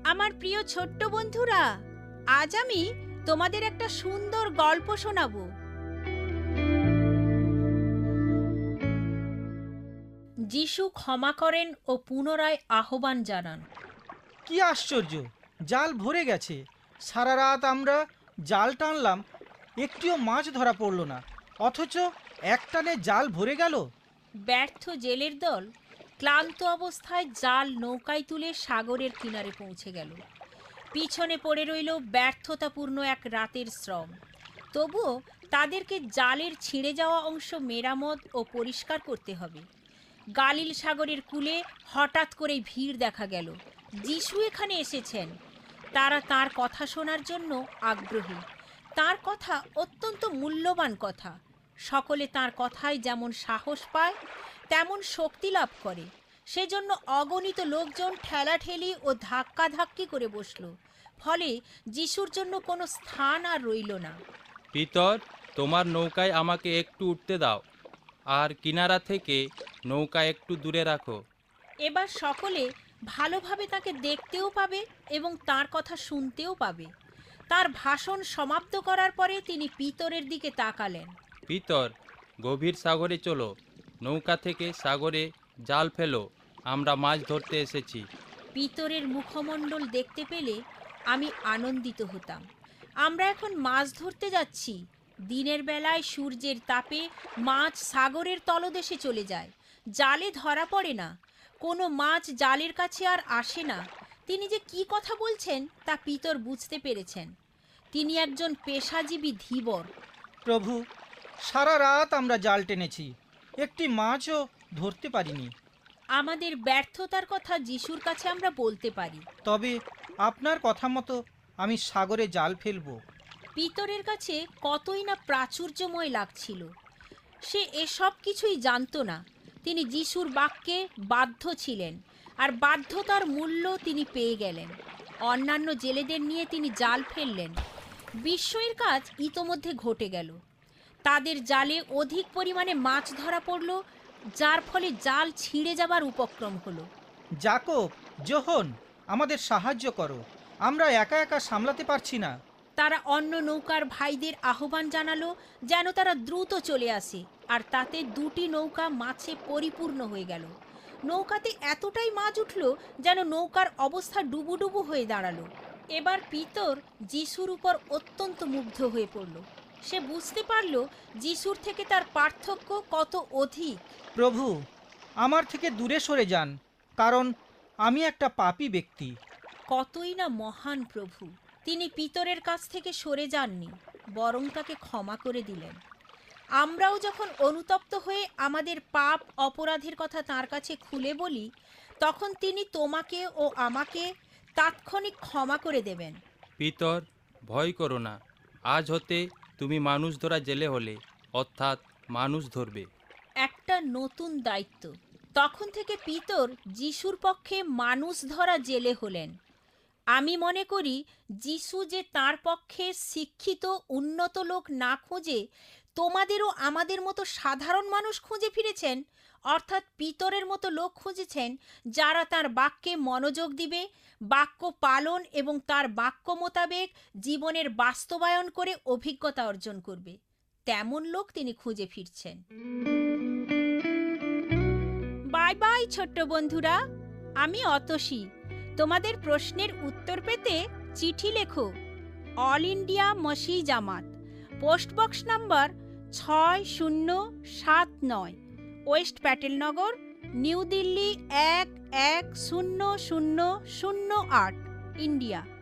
আমার প্রিয় ছোট্ট বন্ধুরা, আজ আমি তোমাদের একটা সুন্দর গল্প শোনাবো। যিশু ক্ষমা করেন ও পুনরায় আহ্বান জানান। কি আশ্চর্য! জাল ভরে গেছে। সারা রাত আমরা জাল টানলাম, একটিও মাছ ধরা পড়ল না, অথচ একটানে জাল ভরে গেল। ব্যর্থ জেলের দল ক্লান্ত অবস্থায় জাল নৌকায় তুলে সাগরের কিনারে পৌঁছে গেল। পিছনে পড়ে রইল ব্যর্থতাপূর্ণ এক রাতের শ্রম। তবুও তাদেরকে জালের ছিঁড়ে যাওয়া অংশ মেরামত ও পরিষ্কার করতে হবে। গালিল সাগরের কূলে হঠাৎ করেই ভিড় দেখা গেল। যিশু এখানে এসেছেন। তারা তার কথা শোনার জন্য আগ্রহী। তার কথা অত্যন্ত মূল্যবান কথা। সকলে তার কথায় যেমন সাহস পায়, তেমন শক্তি লাভ করে। সেজন্য অগণিত লোকজন ঠেলাঠেলি ও ধাক্কাধাক্কি করে বসল। ফলে যিশুর জন্য কোনো স্থান আর রইল না। পিতর, তোমার নৌকায় আমাকে একটু উঠতে দাও, আর কিনারা থেকে নৌকা একটু দূরে রাখো। এবার সকলে ভালোভাবে তাকে দেখতেও পাবে এবং তার কথা শুনতেও পাবে। তার ভাষণ সমাপ্ত করার পরে তিনি পিতরের দিকে তাকালেন। পিতর, গভীর সাগরে চলো, নৌকা থেকে সাগরে জাল ফেলো, আমরা মাছ ধরতে এসেছি। পিতরের মুখমণ্ডল দেখতে পেলে আমি আনন্দিত হতাম। আমরা এখন মাছ ধরতে যাচ্ছি। দিনের বেলায় সূর্যের তাপে মাছ সাগরের তলদেশে চলে যায়, জালে ধরা পড়ে না। কোনো মাছ জালের কাছে আর আসে না। তিনি যে কি কথা বলছেন তা পিতর বুঝতে পেরেছেন। তিনি একজন পেশাজীবী ধীবর। প্রভু, সারা রাত আমরা জাল টেনেছি, একটি মাছও ধরতে পারিনি। আমাদের ব্যর্থতার কথা যিশুর কাছে আমরা বলতে পারি। তবে আপনার কথা মতো আমি সাগরে জাল ফেলব। পিতরের কাছে কতই না প্রাচুর্যময় লাগছিল। সে এসব কিছুই জানত না। তিনি যিশুর বাক্যে বাধ্য ছিলেন, আর বাধ্যতার মূল্য তিনি পেয়ে গেলেন। অন্যান্য জেলেদের নিয়ে তিনি জাল ফেললেন। বিস্ময়ের কাজ ইতোমধ্যে ঘটে গেল। তাদের জালে অধিক পরিমাণে মাছ ধরা পড়ল, যার ফলে জাল ছিঁড়ে যাবার উপক্রম হলো। যাকব, যোহন, আমাদের সাহায্য করো, আমরা একা একা সামলাতে পারছি না। তারা অন্য নৌকার ভাইদের আহ্বান জানালো যেন তারা দ্রুত চলে আসে, আর তাতে দুটি নৌকা মাছে পরিপূর্ণ হয়ে গেল। নৌকাতে এতটাই মাছ উঠল যেন নৌকার অবস্থা ডুবুডুবু হয়ে দাঁড়ালো। এবার পিতর যিশুর উপর অত্যন্ত মুগ্ধ হয়ে পড়ল। সে বুঝতে পারল যিশুর থেকে তার পার্থক্য কত অধিক। প্রভু, আমার থেকে দূরে সরে যান, কারণ আমি একটা পাপী ব্যক্তি। কতই না মহান প্রভু! তিনি পিতরের কাছ থেকে সরে যাননি, বরং তাকে ক্ষমা করে দিলেন। আমরাও যখন অনুতপ্ত হয়ে আমাদের পাপ অপরাধের কথা তাঁর কাছে খুলে বলি, তখন তিনি তোমাকে ও আমাকে তাৎক্ষণিক ক্ষমা করে দেবেন। পিতর, ভয় করো না, আজ হতে তুমি মানুষ ধরা জেলে হলে, অর্থাৎ মানুষ ধরবে। একটা নতুন দায়িত্ব। তখন থেকে পিতর যিশুর পক্ষে মানুষ ধরা জেলে হলেন। আমি মনে করি যিশু যে তাঁর পক্ষে শিক্ষিত উন্নত লোক না খুঁজে তোমাদেরও আমাদের মতো সাধারণ মানুষ খুঁজে ফিরেছেন, অর্থাৎ পিতরের মতো লোক খুঁজেছেন যারা তার বাক্যে মনোযোগ দিবে, বাক্য পালন এবং তার বাক্য মোতাবেক জীবনের বাস্তবায়ন করে অভিজ্ঞতা অর্জন করবে। তেমন লোক তিনি খুঁজে ফিরছেন। বাই বাই ছোট্ট বন্ধুরা, আমি অতসী। তোমাদের প্রশ্নের উত্তর পেতে চিঠি লেখো। অল ইন্ডিয়া মসি জামাত, post box number 6079, west Patel Nagar, new Delhi 110008, India.